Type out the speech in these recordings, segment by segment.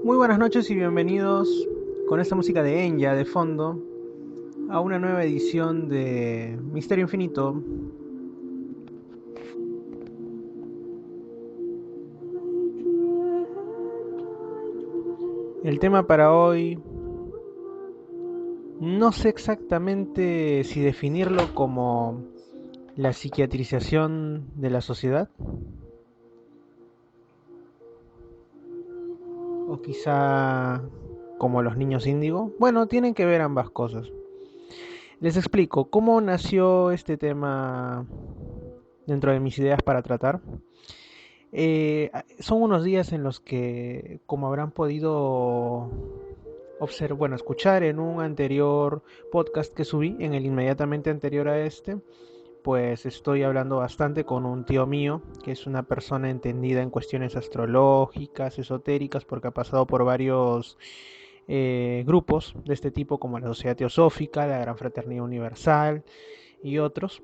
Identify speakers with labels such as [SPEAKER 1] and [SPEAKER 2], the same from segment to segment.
[SPEAKER 1] Muy buenas noches y bienvenidos con esta música de Enya de fondo a una nueva edición de Misterio Infinito. El tema para hoy no sé exactamente si definirlo como la psiquiatrización de la sociedad o quizá como los niños índigo. Bueno, tienen que ver ambas cosas. Les explico cómo nació este tema dentro de mis ideas para tratar. Son unos días en los que, como habrán podido observar, bueno, escuchar en un anterior podcast que subí, en el inmediatamente anterior a este, pues estoy hablando bastante con un tío mío, que es una persona entendida en cuestiones astrológicas, esotéricas, porque ha pasado por varios grupos de este tipo, como la Sociedad Teosófica, la Gran Fraternidad Universal y otros.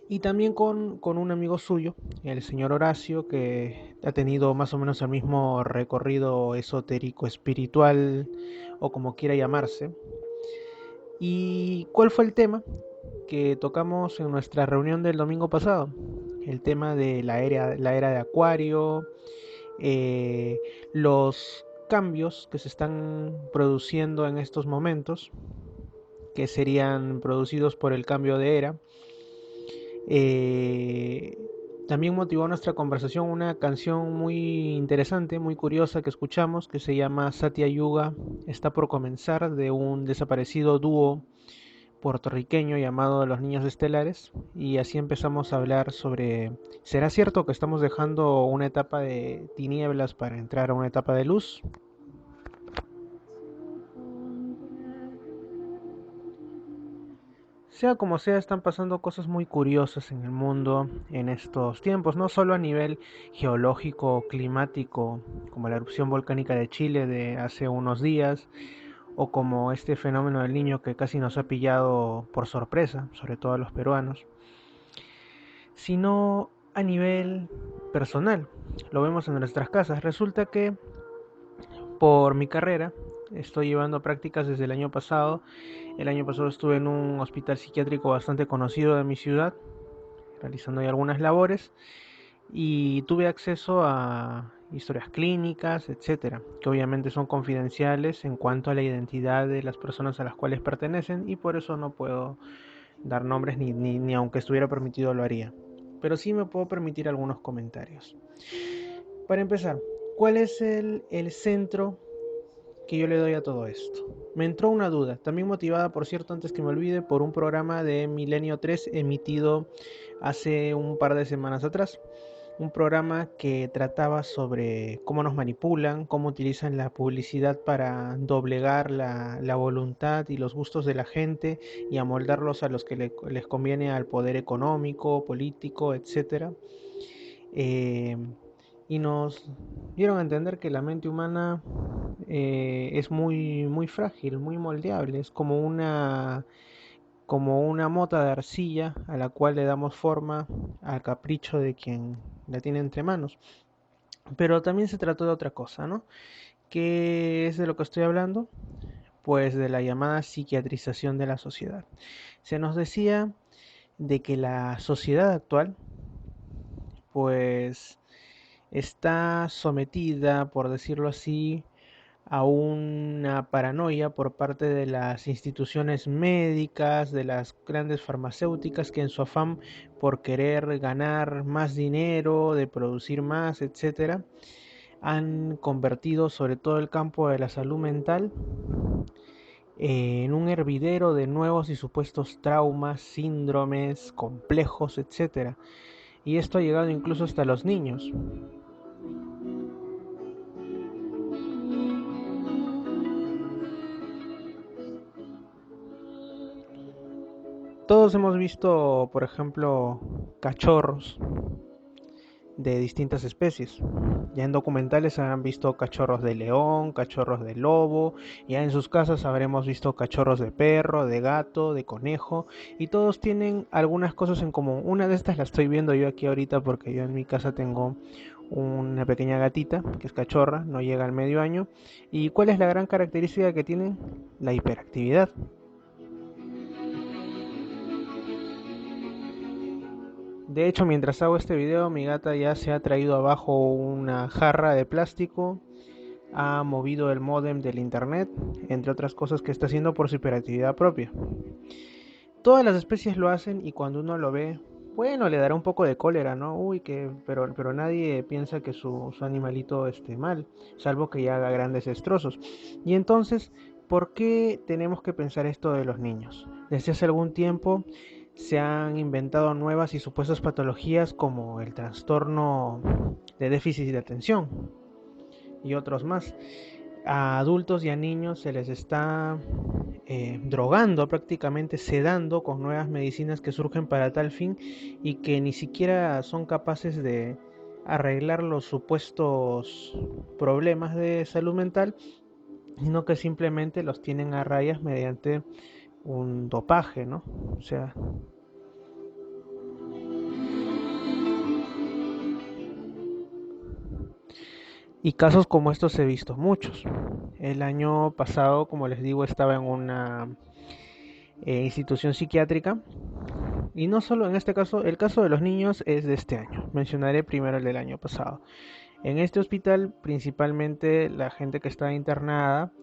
[SPEAKER 1] Y también con un amigo suyo, el señor Horacio, que ha tenido más o menos el mismo recorrido esotérico, espiritual o como quiera llamarse. ¿Y cuál fue el tema que tocamos en nuestra reunión del domingo pasado? El tema de la era de Acuario, eh, los cambios que se están produciendo en estos momentos, que serían producidos por el cambio de era. Eh, También motivó nuestra conversación una canción muy interesante, muy curiosa que escuchamos, que se llama Satya Yuga, está por comenzar, de un desaparecido dúo puertorriqueño llamado Los Niños Estelares. Y así empezamos a hablar sobre, ¿será cierto que estamos dejando una etapa de tinieblas para entrar a una etapa de luz? Sea como sea, están pasando cosas muy curiosas en el mundo en estos tiempos, no solo a nivel geológico o climático, como la erupción volcánica de Chile de hace unos días, o como este fenómeno del niño que casi nos ha pillado por sorpresa, sobre todo a los peruanos, sino a nivel personal. Lo vemos en nuestras casas. Resulta que por mi carrera estoy llevando prácticas desde el año pasado. El año pasado estuve en un hospital psiquiátrico bastante conocido de mi ciudad, realizando ahí algunas labores y tuve acceso a historias clínicas, etcétera, que obviamente son confidenciales en cuanto a la identidad de las personas a las cuales pertenecen y por eso no puedo dar nombres ni aunque estuviera permitido lo haría. Pero sí me puedo permitir algunos comentarios. Para empezar, ¿cuál es el centro que yo le doy a todo esto? Me entró una duda, también motivada, por cierto, antes que me olvide, por un programa de Milenio 3 emitido hace un par de semanas atrás. Un programa que trataba sobre cómo nos manipulan, cómo utilizan la publicidad para doblegar la voluntad y los gustos de la gente y amoldarlos a los que les conviene al poder económico, político, etcétera. Eh, y nos dieron a entender que la mente humana es muy frágil, muy moldeable, es como una mota de arcilla a la cual le damos forma al capricho de quien la tiene entre manos. Pero también se trató de otra cosa, ¿no? ¿Qué es de lo que estoy hablando? Pues de la llamada psiquiatrización de la sociedad. Se nos decía de que la sociedad actual, pues, está sometida, por decirlo así, a una paranoia por parte de las instituciones médicas, de las grandes farmacéuticas que en su afán por querer ganar más dinero, de producir más, etcétera, han convertido sobre todo el campo de la salud mental en un hervidero de nuevos y supuestos traumas, síndromes, complejos, etcétera. Y esto ha llegado incluso hasta los niños. Todos hemos visto, por ejemplo, cachorros de distintas especies. Ya en documentales habrán visto cachorros de león, cachorros de lobo, ya en sus casas habremos visto cachorros de perro, de gato, de conejo, y todos tienen algunas cosas en común. Una de estas la estoy viendo yo aquí ahorita porque yo en mi casa tengo una pequeña gatita que es cachorra, no llega al medio año. ¿Y cuál es la gran característica que tienen? La hiperactividad. De hecho, mientras hago este video, mi gata ya se ha traído abajo una jarra de plástico, ha movido el módem del internet, entre otras cosas que está haciendo por su hiperactividad propia. Todas las especies lo hacen y cuando uno lo ve, bueno, le dará un poco de cólera, ¿no? Uy, pero nadie piensa que su animalito esté mal, salvo que ya haga grandes destrozos. Y entonces, ¿por qué tenemos que pensar esto de los niños? Desde hace algún tiempo se han inventado nuevas y supuestas patologías como el trastorno de déficit de atención y otros más. A adultos y a niños se les está drogando, prácticamente sedando con nuevas medicinas que surgen para tal fin y que ni siquiera son capaces de arreglar los supuestos problemas de salud mental, sino que simplemente los tienen a rayas mediante un dopaje, ¿no? O sea, y casos como estos he visto muchos. El año pasado, como les digo, estaba en una institución psiquiátrica. Y no solo en este caso, el caso de los niños es de este año. Mencionaré primero el del año pasado. En este hospital, principalmente la gente que está internada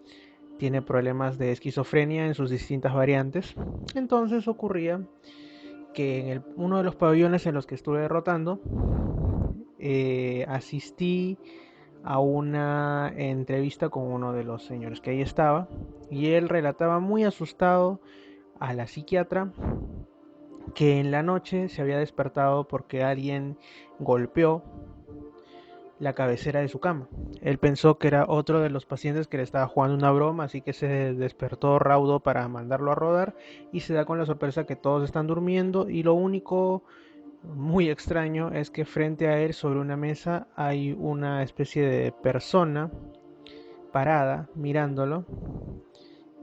[SPEAKER 1] tiene problemas de esquizofrenia en sus distintas variantes. Entonces ocurría que en uno de los pabellones en los que estuve rotando, asistí a una entrevista con uno de los señores que ahí estaba y él relataba muy asustado a la psiquiatra que en la noche se había despertado porque alguien golpeó la cabecera de su cama. Él pensó que era otro de los pacientes que le estaba jugando una broma, así que se despertó raudo para mandarlo a rodar y se da con la sorpresa que todos están durmiendo y lo único muy extraño es que frente a él sobre una mesa hay una especie de persona parada mirándolo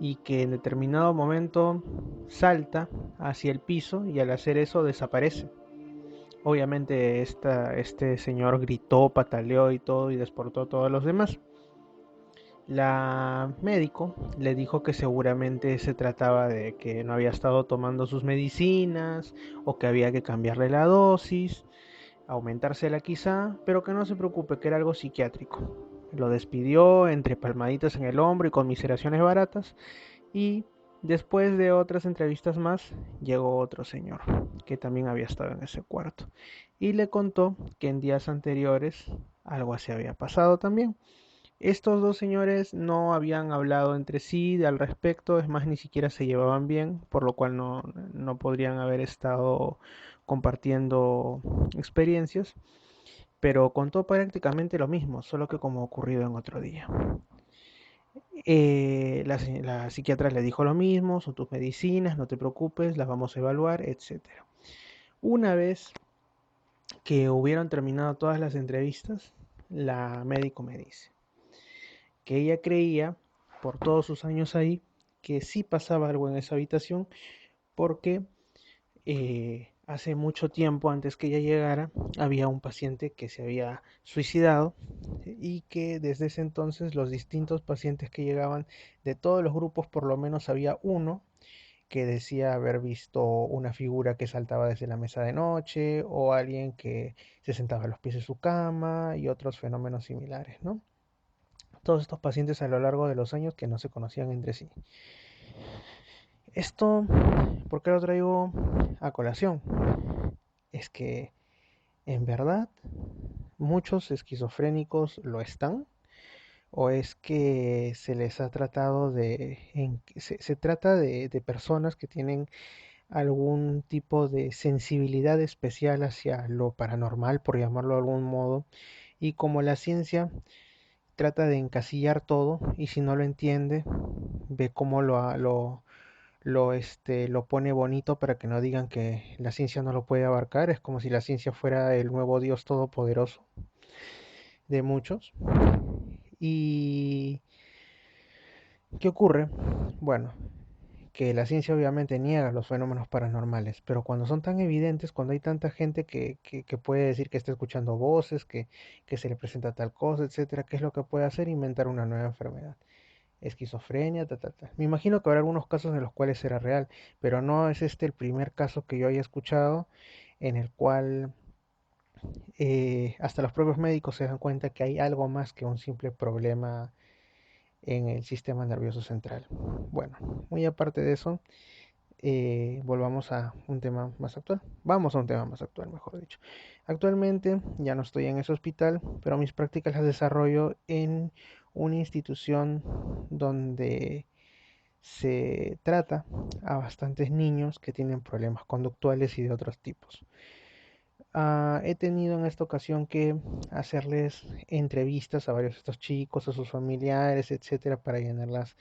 [SPEAKER 1] y que en determinado momento salta hacia el piso y al hacer eso desaparece. Obviamente este señor gritó, pataleó y todo y desportó a todos los demás. La médico le dijo que seguramente se trataba de que no había estado tomando sus medicinas o que había que cambiarle la dosis, aumentársela quizá, pero que no se preocupe, que era algo psiquiátrico. Lo despidió entre palmaditas en el hombro y conmiseraciones baratas y después de otras entrevistas más, llegó otro señor que también había estado en ese cuarto y le contó que en días anteriores algo así había pasado también. Estos dos señores no habían hablado entre sí al respecto, es más, ni siquiera se llevaban bien, por lo cual no podrían haber estado compartiendo experiencias, pero contó prácticamente lo mismo, solo que como ocurrido en otro día. La psiquiatra le dijo lo mismo, son tus medicinas, no te preocupes, las vamos a evaluar, etcétera. Una vez que hubieron terminado todas las entrevistas, la médico me dice que ella creía, por todos sus años ahí, que sí pasaba algo en esa habitación, porque hace mucho tiempo, antes que ella llegara, había un paciente que se había suicidado y que desde ese entonces los distintos pacientes que llegaban de todos los grupos, por lo menos había uno que decía haber visto una figura que saltaba desde la mesa de noche o alguien que se sentaba a los pies de su cama y otros fenómenos similares, ¿no? Todos estos pacientes a lo largo de los años que no se conocían entre sí. Esto, ¿por qué lo traigo a colación? Es que en verdad muchos esquizofrénicos lo están o es que se les ha tratado se trata de personas que tienen algún tipo de sensibilidad especial hacia lo paranormal, por llamarlo de algún modo, y como la ciencia trata de encasillar todo y si no lo entiende, ve cómo lo pone bonito para que no digan que la ciencia no lo puede abarcar, es como si la ciencia fuera el nuevo Dios todopoderoso de muchos. ¿Y qué ocurre? Bueno, que la ciencia obviamente niega los fenómenos paranormales, pero cuando son tan evidentes, cuando hay tanta gente que puede decir que está escuchando voces, que se le presenta tal cosa, etcétera, ¿qué es lo que puede hacer? Inventar una nueva enfermedad. Esquizofrenia, ta, ta, ta. Me imagino que habrá algunos casos en los cuales será real, pero no es este el primer caso que yo haya escuchado en el cual hasta los propios médicos se dan cuenta que hay algo más que un simple problema en el sistema nervioso central. Bueno, muy aparte de eso, volvamos a un tema más actual. Vamos a un tema más actual, mejor dicho. Actualmente ya no estoy en ese hospital, pero mis prácticas las desarrollo en una institución donde se trata a bastantes niños que tienen problemas conductuales y de otros tipos. He tenido en esta ocasión que hacerles entrevistas a varios de estos chicos, a sus familiares, etcétera, para llenar las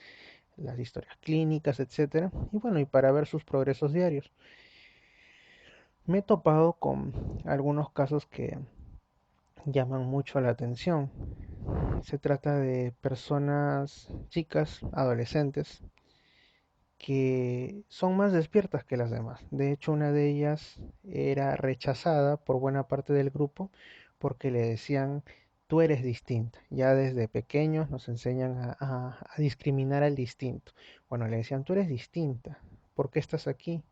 [SPEAKER 1] historias clínicas, etcétera, y bueno, y para ver sus progresos diarios. Me he topado con algunos casos que llaman mucho la atención. Se trata de personas, chicas, adolescentes, que son más despiertas que las demás. De hecho, una de ellas era rechazada por buena parte del grupo porque le decían, tú eres distinta. Ya desde pequeños nos enseñan a discriminar al distinto. Bueno, le decían, tú eres distinta. ¿Por qué estás aquí?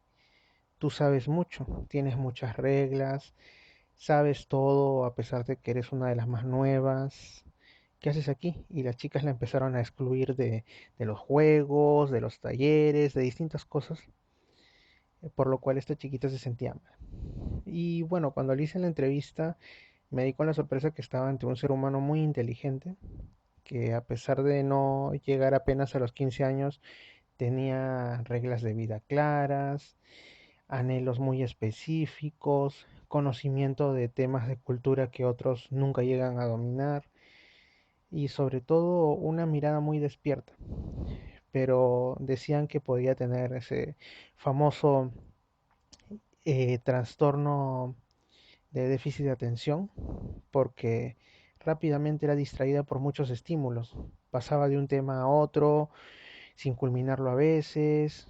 [SPEAKER 1] Tú sabes mucho, tienes muchas reglas, sabes todo a pesar de que eres una de las más nuevas. ¿Qué haces aquí? Y las chicas la empezaron a excluir de los juegos, de los talleres, de distintas cosas, por lo cual esta chiquita se sentía mal. Y bueno, cuando le hice la entrevista, me di con la sorpresa que estaba ante un ser humano muy inteligente, que a pesar de no llegar apenas a los 15 años, tenía reglas de vida claras, anhelos muy específicos, conocimiento de temas de cultura que otros nunca llegan a dominar y sobre todo una mirada muy despierta. Pero decían que podía tener ese famoso trastorno de déficit de atención porque rápidamente era distraída por muchos estímulos. Pasaba de un tema a otro sin culminarlo a veces,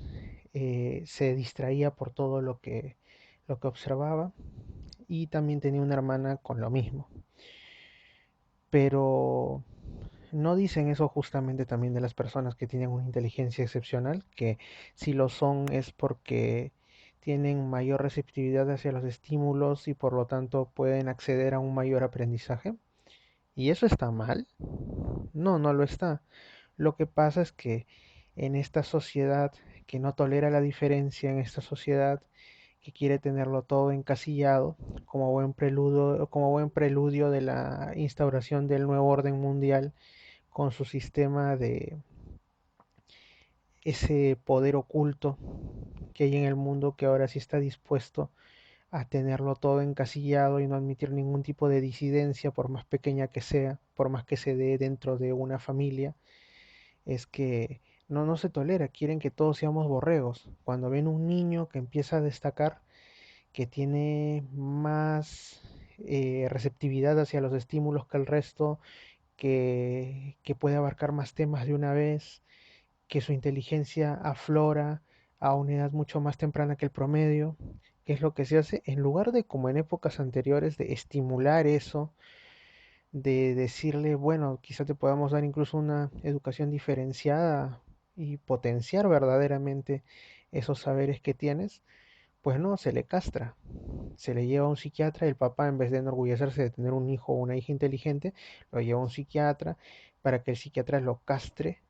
[SPEAKER 1] se distraía por todo lo que observaba y también tenía una hermana con lo mismo. Pero no dicen eso justamente también de las personas que tienen una inteligencia excepcional, que si lo son es porque tienen mayor receptividad hacia los estímulos y por lo tanto pueden acceder a un mayor aprendizaje. ¿Y eso está mal? No, no lo está. Lo que pasa es que en esta sociedad que no tolera la diferencia, en esta sociedad que quiere tenerlo todo encasillado, como buen preludio de la instauración del nuevo orden mundial, con su sistema de ese poder oculto que hay en el mundo que ahora sí está dispuesto a tenerlo todo encasillado y no admitir ningún tipo de disidencia, por más pequeña que sea, por más que se dé dentro de una familia, es que no se tolera, quieren que todos seamos borregos. Cuando ven un niño que empieza a destacar, que tiene más receptividad hacia los estímulos que el resto, que puede abarcar más temas de una vez, que su inteligencia aflora a una edad mucho más temprana que el promedio, que es lo que se hace en lugar de como en épocas anteriores de estimular eso, de decirle, bueno, quizá te podamos dar incluso una educación diferenciada y potenciar verdaderamente esos saberes que tienes, pues no, se le castra, se le lleva a un psiquiatra, el papá en vez de enorgullecerse de tener un hijo o una hija inteligente, lo lleva a un psiquiatra para que el psiquiatra lo castre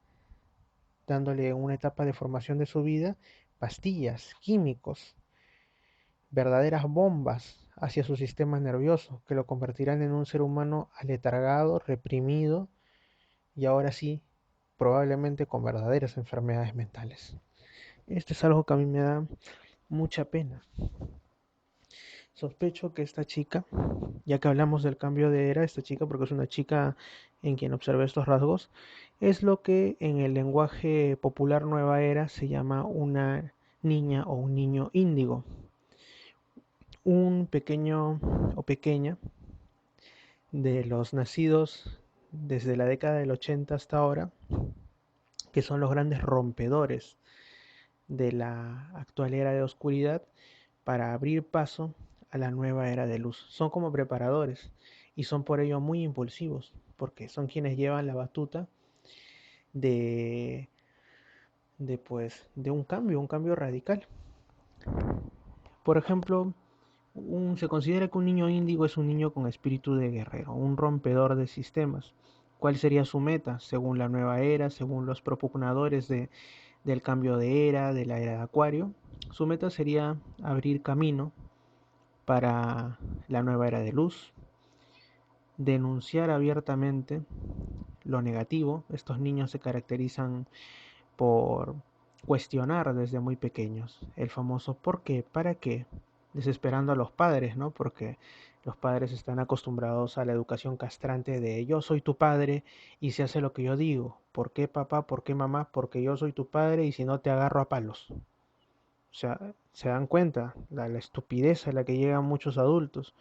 [SPEAKER 1] dándole en una etapa de formación de su vida pastillas, químicos, verdaderas bombas hacia su sistema nervioso, que lo convertirán en un ser humano aletargado, reprimido y ahora sí, probablemente con verdaderas enfermedades mentales. Esto es algo que a mí me da mucha pena. Sospecho que esta chica, ya que hablamos del cambio de era, esta chica, porque es una chica en quien observé estos rasgos, es lo que en el lenguaje popular nueva era se llama una niña o un niño índigo. Un pequeño o pequeña de los nacidos desde la década del 80 hasta ahora, que son los grandes rompedores de la actual era de oscuridad para abrir paso a la nueva era de luz. Son como preparadores y son por ello muy impulsivos, porque son quienes llevan la batuta de, de un cambio radical. Por ejemplo, se considera que un niño índigo es un niño con espíritu de guerrero, un rompedor de sistemas. ¿Cuál sería su meta? Según la nueva era, según los propugnadores del cambio de era, de la era de Acuario, su meta sería abrir camino para la nueva era de luz, denunciar abiertamente lo negativo. Estos niños se caracterizan por cuestionar desde muy pequeños el famoso ¿por qué? ¿Para qué? Desesperando a los padres, ¿no? Porque los padres están acostumbrados a la educación castrante de yo soy tu padre y se hace lo que yo digo. ¿Por qué papá? ¿Por qué mamá? Porque yo soy tu padre y si no te agarro a palos. O sea, se dan cuenta la estupidez a la que llegan muchos adultos.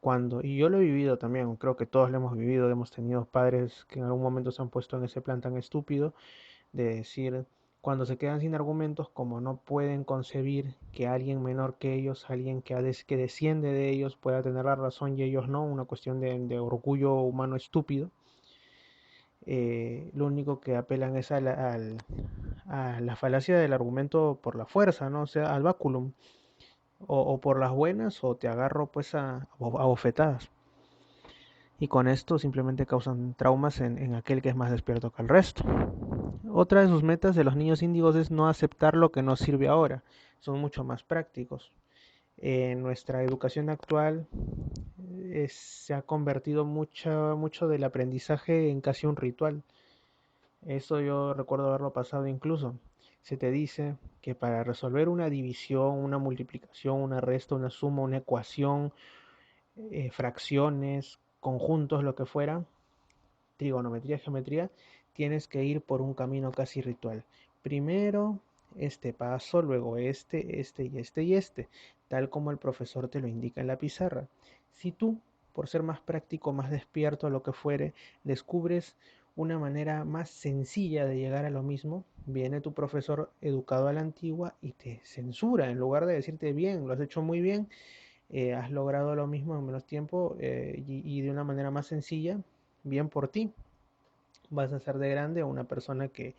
[SPEAKER 1] Cuando, y yo lo he vivido también, creo que todos lo hemos vivido, hemos tenido padres que en algún momento se han puesto en ese plan tan estúpido de decir, cuando se quedan sin argumentos, como no pueden concebir que alguien menor que ellos, alguien que desciende de ellos, pueda tener la razón y ellos no, una cuestión de orgullo humano estúpido, lo único que apelan es a la falacia del argumento por la fuerza, ¿no? O sea, al báculum, o por las buenas, o te agarro pues a bofetadas. Y con esto simplemente causan traumas en aquel que es más despierto que el resto. Otra de sus metas de los niños índigos es no aceptar lo que no sirve ahora. Son mucho más prácticos. En nuestra educación actual se ha convertido mucho del aprendizaje en casi un ritual. Eso yo recuerdo haberlo pasado incluso. Se te dice que para resolver una división, una multiplicación, una resta, una suma, una ecuación, fracciones, conjuntos, lo que fuera, trigonometría, geometría, tienes que ir por un camino casi ritual. Primero este paso, luego este y este, tal como el profesor te lo indica en la pizarra. Si tú, por ser más práctico, más despierto, lo que fuere, descubres una manera más sencilla de llegar a lo mismo, viene tu profesor educado a la antigua y te censura, en lugar de decirte bien, lo has hecho muy bien, has logrado lo mismo en menos tiempo y de una manera más sencilla, bien por ti. Vas a ser de grande una persona que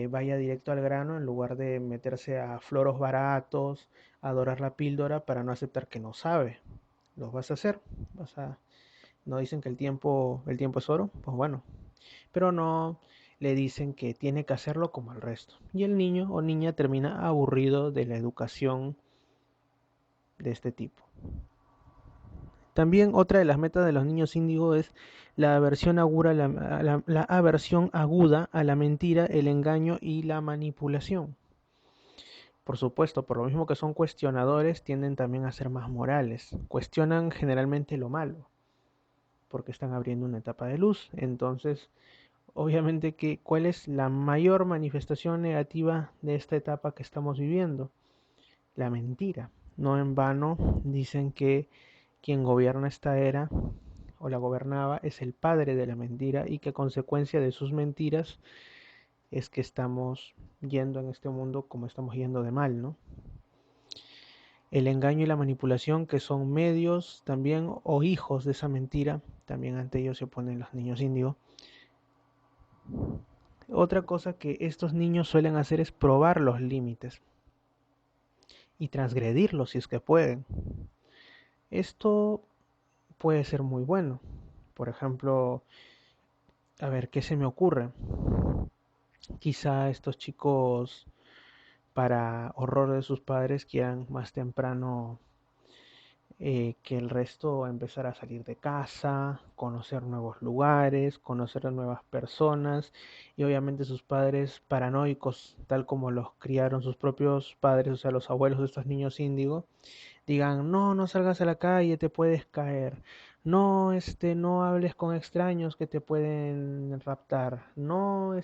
[SPEAKER 1] vaya directo al grano en lugar de meterse a floros baratos, a dorar la píldora para no aceptar que no sabe. Los vas a hacer. Vas a, no dicen que el tiempo es oro, pues bueno, pero no le dicen que tiene que hacerlo como el resto. Y el niño o niña termina aburrido de la educación de este tipo. También otra de las metas de los niños índigo es la aversión aguda, la aversión aguda a la mentira, el engaño y la manipulación. Por supuesto, por lo mismo que son cuestionadores, tienden también a ser más morales. Cuestionan generalmente lo malo, porque están abriendo una etapa de luz. Entonces, obviamente que ¿cuál es la mayor manifestación negativa de esta etapa que estamos viviendo? La mentira. No en vano dicen que quien gobierna esta era o la gobernaba es el padre de la mentira y que a consecuencia de sus mentiras es que estamos yendo en este mundo como estamos yendo de mal, ¿no? El engaño y la manipulación que son medios también o hijos de esa mentira, también ante ellos se oponen los niños índigo. Otra cosa que estos niños suelen hacer es probar los límites y transgredirlos si es que pueden. Esto puede ser muy bueno. Por ejemplo, a ver, ¿qué se me ocurre? Quizá estos chicos, para horror de sus padres, quieran más temprano que el resto empezar a salir de casa, conocer nuevos lugares, conocer a nuevas personas y obviamente sus padres paranoicos, tal como los criaron sus propios padres, o sea, los abuelos de estos niños índigo, digan, no, no salgas a la calle, te puedes caer. No, no hables con extraños que te pueden raptar. No,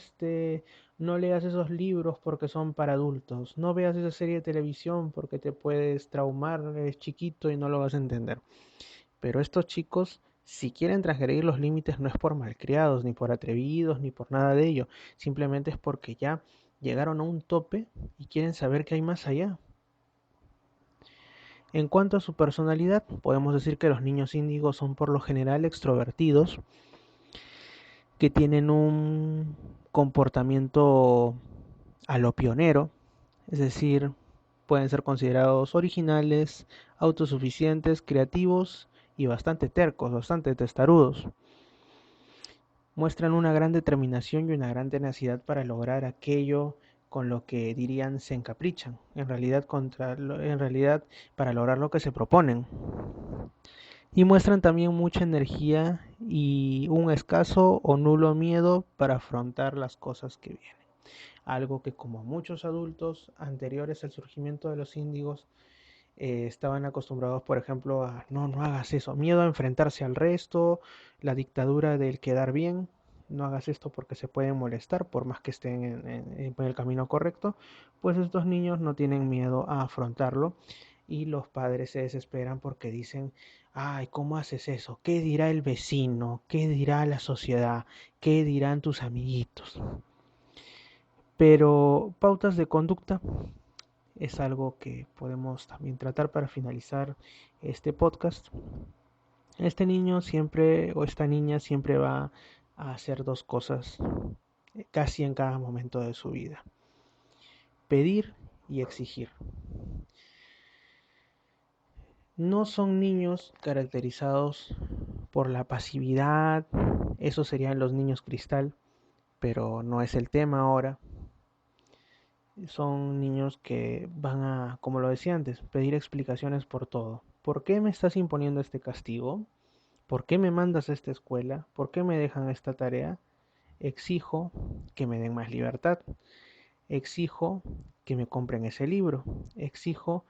[SPEAKER 1] no leas esos libros porque son para adultos. No veas esa serie de televisión porque te puedes traumar, eres chiquito y no lo vas a entender. Pero estos chicos, si quieren transgredir los límites, no es por malcriados, ni por atrevidos, ni por nada de ello. Simplemente es porque ya llegaron a un tope y quieren saber qué hay más allá. En cuanto a su personalidad, podemos decir que los niños índigos son por lo general extrovertidos, que tienen un comportamiento a lo pionero, es decir, pueden ser considerados originales, autosuficientes, creativos y bastante tercos, bastante testarudos. Muestran una gran determinación y una gran tenacidad para lograr aquello con lo que dirían se encaprichan, en realidad para lograr lo que se proponen. Y muestran también mucha energía y un escaso o nulo miedo para afrontar las cosas que vienen. Algo que como muchos adultos anteriores al surgimiento de los índigos estaban acostumbrados, por ejemplo, a no hagas eso, miedo a enfrentarse al resto, la dictadura del quedar bien, no hagas esto porque se pueden molestar, por más que estén en el camino correcto, pues estos niños no tienen miedo a afrontarlo y los padres se desesperan porque dicen, ay, ¿cómo haces eso? ¿Qué dirá el vecino? ¿Qué dirá la sociedad? ¿Qué dirán tus amiguitos? Pero pautas de conducta es algo que podemos también tratar para finalizar este podcast. Este niño siempre o esta niña siempre va a hacer dos cosas casi en cada momento de su vida: pedir y exigir. No son niños caracterizados por la pasividad, esos serían los niños cristal, pero no es el tema ahora. Son niños que van a, como lo decía antes, pedir explicaciones por todo. ¿Por qué me estás imponiendo este castigo? ¿Por qué me mandas a esta escuela? ¿Por qué me dejan esta tarea? Exijo que me den más libertad. Exijo que me compren ese libro. Exijo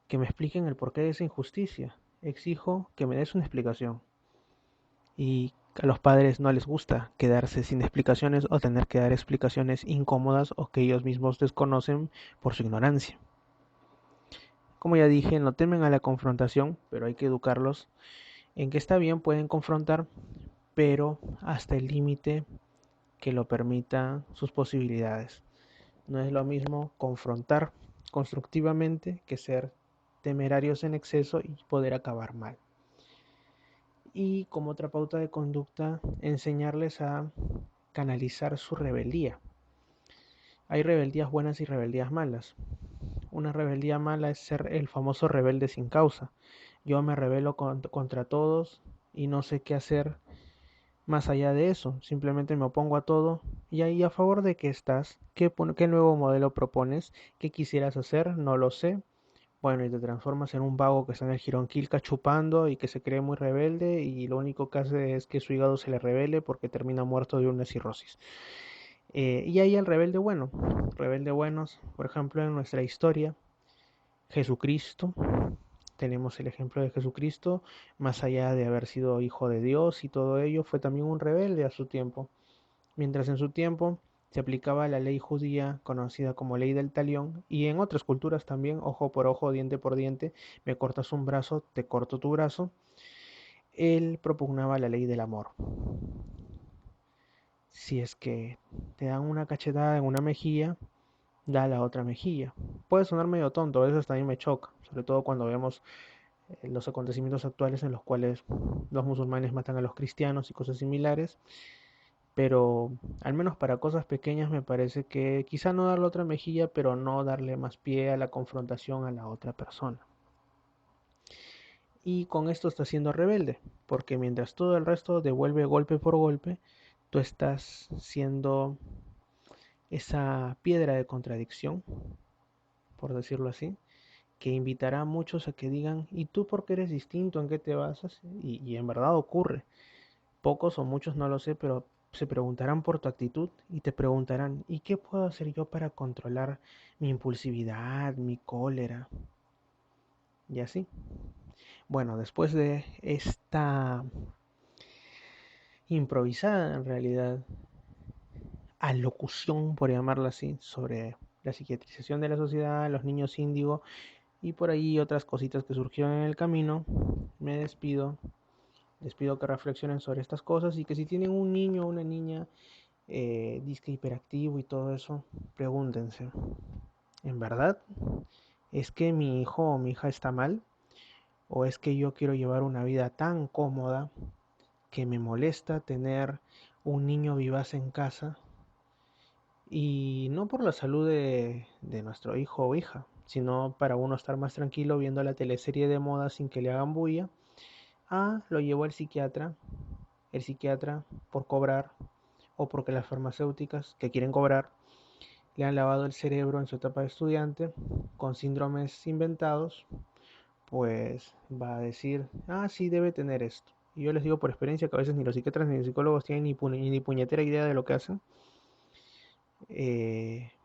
[SPEAKER 1] que me expliquen el porqué de esa injusticia. Exijo que me des una explicación. Y a los padres no les gusta quedarse sin explicaciones o tener que dar explicaciones incómodas o que ellos mismos desconocen por su ignorancia. Como ya dije, no temen a la confrontación, pero hay que educarlos en que está bien, pueden confrontar, pero hasta el límite que lo permitan sus posibilidades. No es lo mismo confrontar constructivamente que ser temerarios en exceso y poder acabar mal. Y como otra pauta de conducta, enseñarles a canalizar su rebeldía. Hay rebeldías buenas y rebeldías malas. Una rebeldía mala es ser el famoso rebelde sin causa. Yo me rebelo contra todos y no sé qué hacer más allá de eso. Simplemente me opongo a todo. Y ahí, ¿a favor de qué estás? ¿Qué nuevo modelo propones? ¿Qué quisieras hacer? No lo sé. Bueno, y te transformas en un vago que está en el Jirón Quilca chupando y que se cree muy rebelde y lo único que hace es que su hígado se le revele porque termina muerto de una cirrosis. Y ahí el rebelde buenos, por ejemplo, en nuestra historia, Jesucristo. Tenemos el ejemplo de Jesucristo, más allá de haber sido hijo de Dios y todo ello, fue también un rebelde a su tiempo. Mientras en su tiempo se aplicaba la ley judía conocida como ley del talión y en otras culturas también, ojo por ojo, diente por diente, me cortas un brazo, te corto tu brazo, él propugnaba la ley del amor. Si es que te dan una cachetada en una mejilla, da la otra mejilla. Puede sonar medio tonto, a veces también me choca, sobre todo cuando vemos los acontecimientos actuales en los cuales los musulmanes matan a los cristianos y cosas similares, pero al menos para cosas pequeñas me parece que quizá no darle otra mejilla, pero no darle más pie a la confrontación a la otra persona. Y con esto estás siendo rebelde, porque mientras todo el resto devuelve golpe por golpe, tú estás siendo esa piedra de contradicción, por decirlo así, que invitará a muchos a que digan, ¿y tú por qué eres distinto? ¿En qué te basas? Y en verdad ocurre. Pocos o muchos no lo sé, pero se preguntarán por tu actitud y te preguntarán, ¿y qué puedo hacer yo para controlar mi impulsividad, mi cólera? Y así. Bueno, después de esta improvisada en realidad alocución, por llamarla así, sobre la psiquiatrización de la sociedad, los niños índigo y por ahí otras cositas que surgieron en el camino, me despido. Les pido que reflexionen sobre estas cosas y que si tienen un niño o una niña disque hiperactivo y todo eso, pregúntense, ¿en verdad es que mi hijo o mi hija está mal? ¿O es que yo quiero llevar una vida tan cómoda que me molesta tener un niño vivaz en casa? Y no por la salud de nuestro hijo o hija, sino para uno estar más tranquilo viendo la teleserie de moda sin que le hagan bulla. Ah, lo llevó el psiquiatra por cobrar, o porque las farmacéuticas que quieren cobrar le han lavado el cerebro en su etapa de estudiante con síndromes inventados, pues va a decir, ah, sí, debe tener esto. Y yo les digo por experiencia que a veces ni los psiquiatras ni los psicólogos tienen ni puñetera idea de lo que hacen.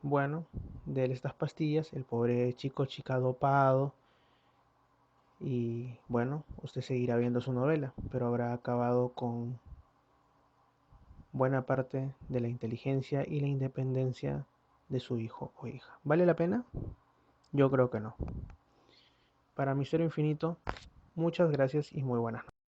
[SPEAKER 1] Bueno, de estas pastillas, el pobre chico chica dopado, y bueno, usted seguirá viendo su novela, pero habrá acabado con buena parte de la inteligencia y la independencia de su hijo o hija. ¿Vale la pena? Yo creo que no. Para Misterio Infinito, muchas gracias y muy buenas noches.